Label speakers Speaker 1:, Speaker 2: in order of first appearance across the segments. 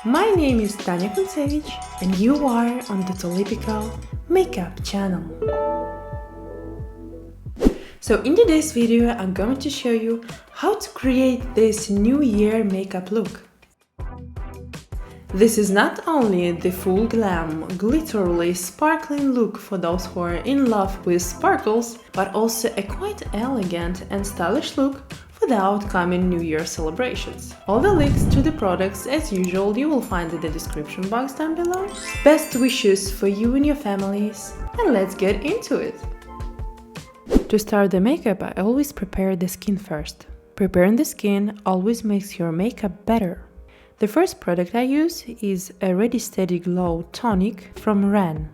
Speaker 1: My name is Tanya and you are on the Tulipical makeup channel. So in today's video I'm going to show you how to create this new year makeup look. This is not only the full glam, glittery, sparkling look for those who are in love with sparkles, but also a quite elegant and stylish look for the upcoming New Year celebrations. All the links to the products, as usual, you will find in the description box down below. Best wishes for you and your families, and let's get into it! To start the makeup, I always prepare the skin first. Preparing the skin always makes your makeup better. The first product I use is a Ready Steady Glow Tonic from RIHANNA.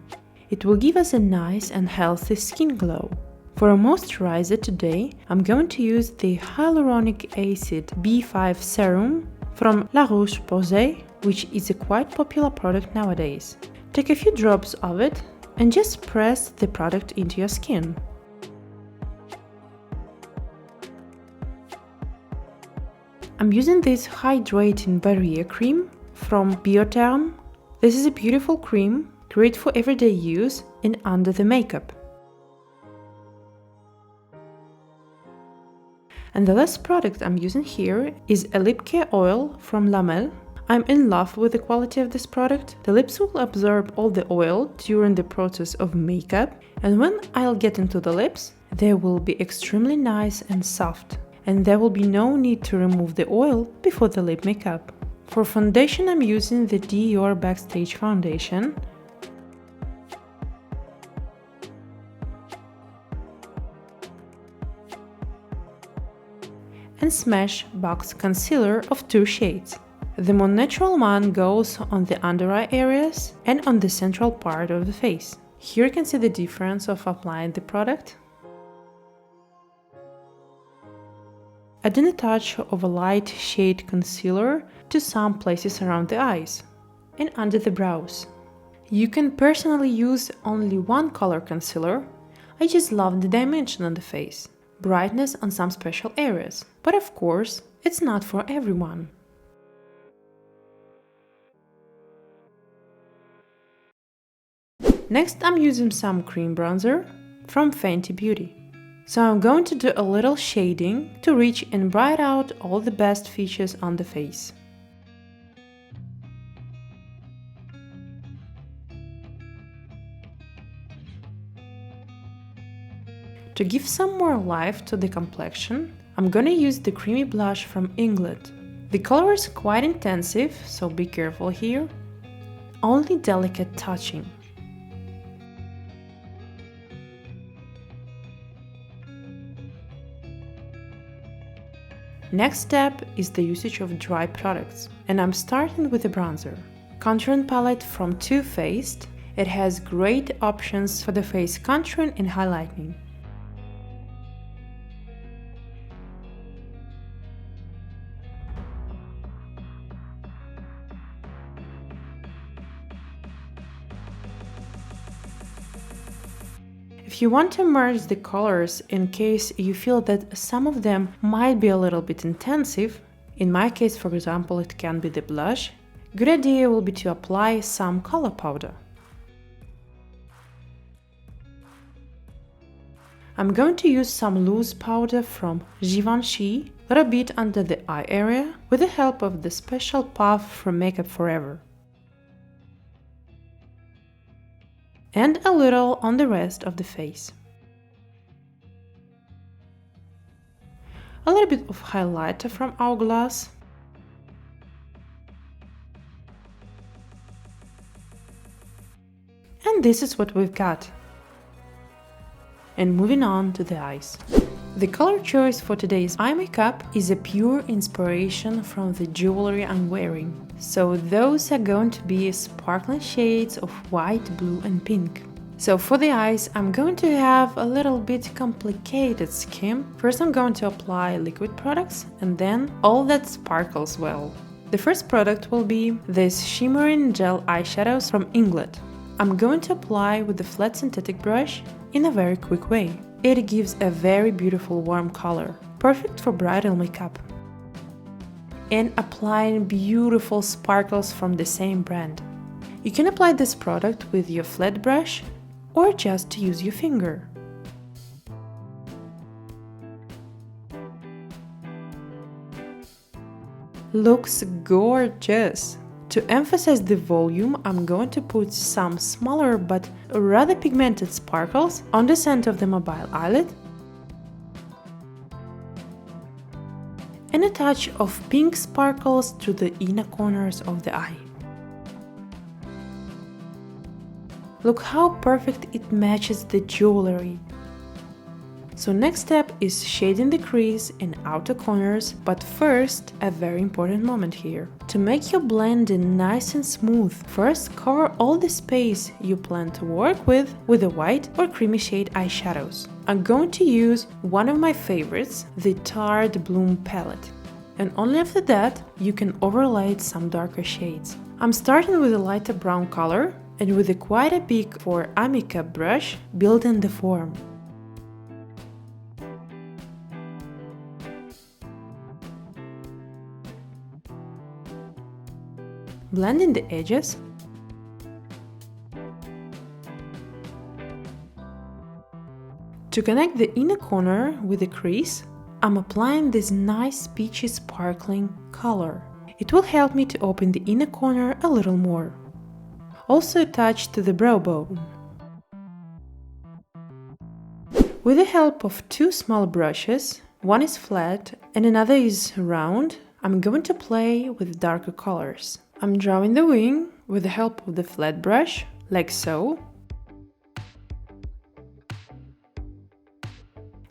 Speaker 1: It will give us a nice and healthy skin glow. For a moisturizer today, I'm going to use the Hyaluronic Acid B5 Serum from La Roche-Posay, which is a quite popular product nowadays. Take a few drops of it and just press the product into your skin. I'm using this hydrating barrier cream from Biotherm. This is a beautiful cream, great for everyday use and under the makeup. And the last product I'm using here is a lip care oil from Lamel. I'm in love with the quality of this product. The lips will absorb all the oil during the process of makeup, and when I'll get into the lips, they will be extremely nice and soft. And there will be no need to remove the oil before the lip makeup. For foundation, I'm using the Dior Backstage Foundation. And Smashbox Concealer of 2 shades. The more natural one goes on the under eye areas and on the central part of the face. Here you can see the difference of applying the product. Adding a touch of a light shade concealer to some places around the eyes and under the brows. You can personally use only one color concealer. I just love the dimension on the face, brightness on some special areas, but of course, it's not for everyone. Next, I'm using some cream bronzer from Fenty Beauty. So I'm going to do a little shading to reach and brighten out all the best features on the face. To give some more life to the complexion, I'm gonna use the creamy blush from England. The color is quite intensive, so be careful here. Only delicate touching. Next step is the usage of dry products, and I'm starting with a bronzer. Contouring palette from Too Faced. It has great options for the face contouring and highlighting. If you want to merge the colors in case you feel that some of them might be a little bit intensive, in my case, for example, it can be the blush, good idea will be to apply some color powder. I'm going to use some loose powder from Givenchy, a little bit under the eye area, with the help of the special puff from Makeup Forever. And a little on the rest of the face. A little bit of highlighter from Hourglass. And this is what we've got. And moving on to the eyes. The color choice for today's eye makeup is a pure inspiration from the jewelry I'm wearing. So those are going to be sparkling shades of white, blue and pink. So for the eyes, I'm going to have a little bit complicated scheme. First I'm going to apply liquid products and then all that sparkles well. The first product will be this shimmering gel eyeshadows from England. I'm going to apply with the flat synthetic brush in a very quick way. It gives a very beautiful warm color, perfect for bridal makeup. and applying beautiful sparkles from the same brand. You can apply this product with your flat brush or just use your finger. Looks gorgeous! To emphasize the volume, I'm going to put some smaller but rather pigmented sparkles on the center of the mobile eyelid and a touch of pink sparkles to the inner corners of the eye. Look how perfect it matches the jewelry. So next step is shading the crease and outer corners, but first, a very important moment here. To make your blending nice and smooth, first cover all the space you plan to work with a white or creamy shade eyeshadows. I'm going to use one of my favorites, the Tarte Bloom palette. And only after that, you can overlay some darker shades. I'm starting with a lighter brown color and with a quite a big or Amica brush, building the form. Blending the edges. To connect the inner corner with the crease, I'm applying this nice peachy sparkling color. It will help me to open the inner corner a little more. Also a touch to the brow bone. With the help of two small brushes, one is flat and another is round, I'm going to play with darker colors. I'm drawing the wing with the help of the flat brush, like so,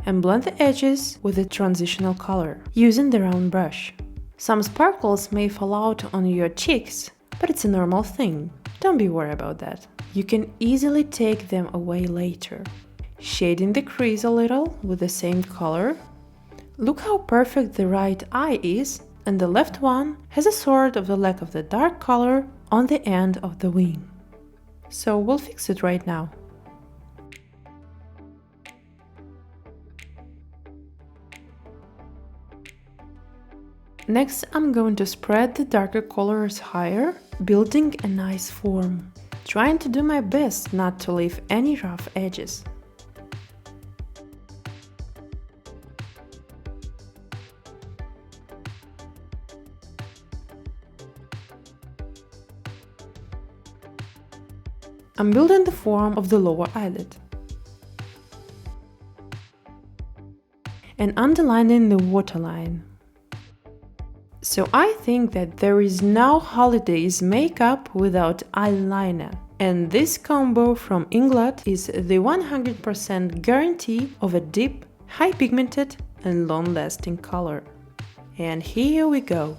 Speaker 1: and blend the edges with a transitional color, using the round brush. Some sparkles may fall out on your cheeks, but it's a normal thing, don't be worried about that. You can easily take them away later. Shading the crease a little with the same color. Look how perfect the right eye is, and the left one has a sort of the lack of the dark color on the end of the wing. So we'll fix it right now. Next, I'm going to spread the darker colors higher, building a nice form. Trying to do my best not to leave any rough edges. I'm building the form of the lower eyelid and underlining the waterline. So I think that there is no holidays makeup without eyeliner, and this combo from Inglot is the 100% guarantee of a deep, high pigmented and long-lasting color. And here we go.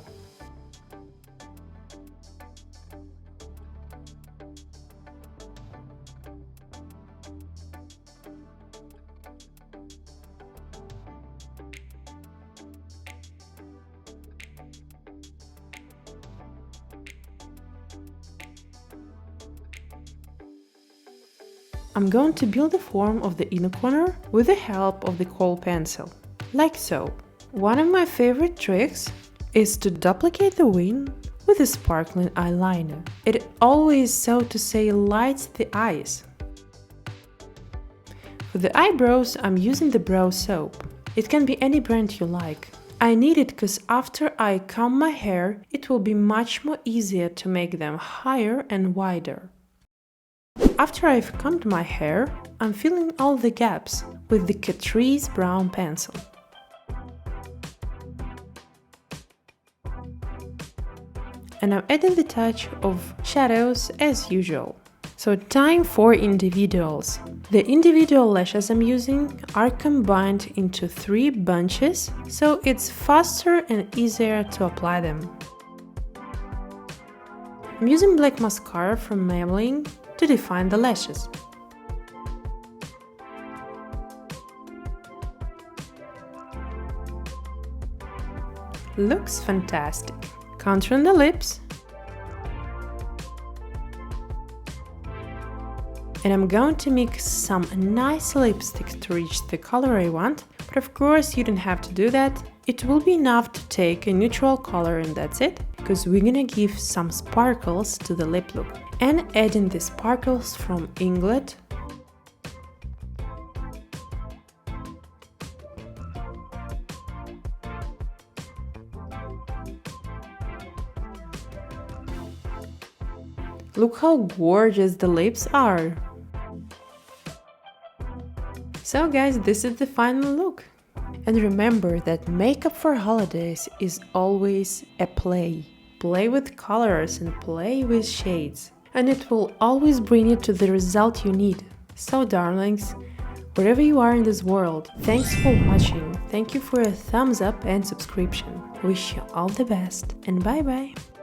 Speaker 1: I'm going to build the form of the inner corner with the help of the kohl pencil, like so. One of my favorite tricks is to duplicate the wing with a sparkling eyeliner. It always, so to say, lights the eyes. For the eyebrows, I'm using the brow soap. It can be any brand you like. I need it because after I comb my hair, it will be much more easier to make them higher and wider. After I've combed my hair, I'm filling all the gaps with the Catrice brown pencil. And I'm adding the touch of shadows as usual. So time for individuals. The individual lashes I'm using are combined into 3 bunches, so it's faster and easier to apply them. I'm using black mascara from Maybelline to define the lashes. Looks fantastic. Contouring the lips. And I'm going to mix some nice lipstick to reach the color I want, but of course you don't have to do that. It will be enough to take a neutral color and that's it, because we're gonna give some sparkles to the lip look. And adding the sparkles from Inglet, look how gorgeous the lips are! So guys, this is the final look. And remember that makeup for holidays is always a play. Play with colors and play with shades. And it will always bring you to the result you need. So darlings, wherever you are in this world, thanks for watching. Thank you for a thumbs up and subscription. Wish you all the best and bye bye.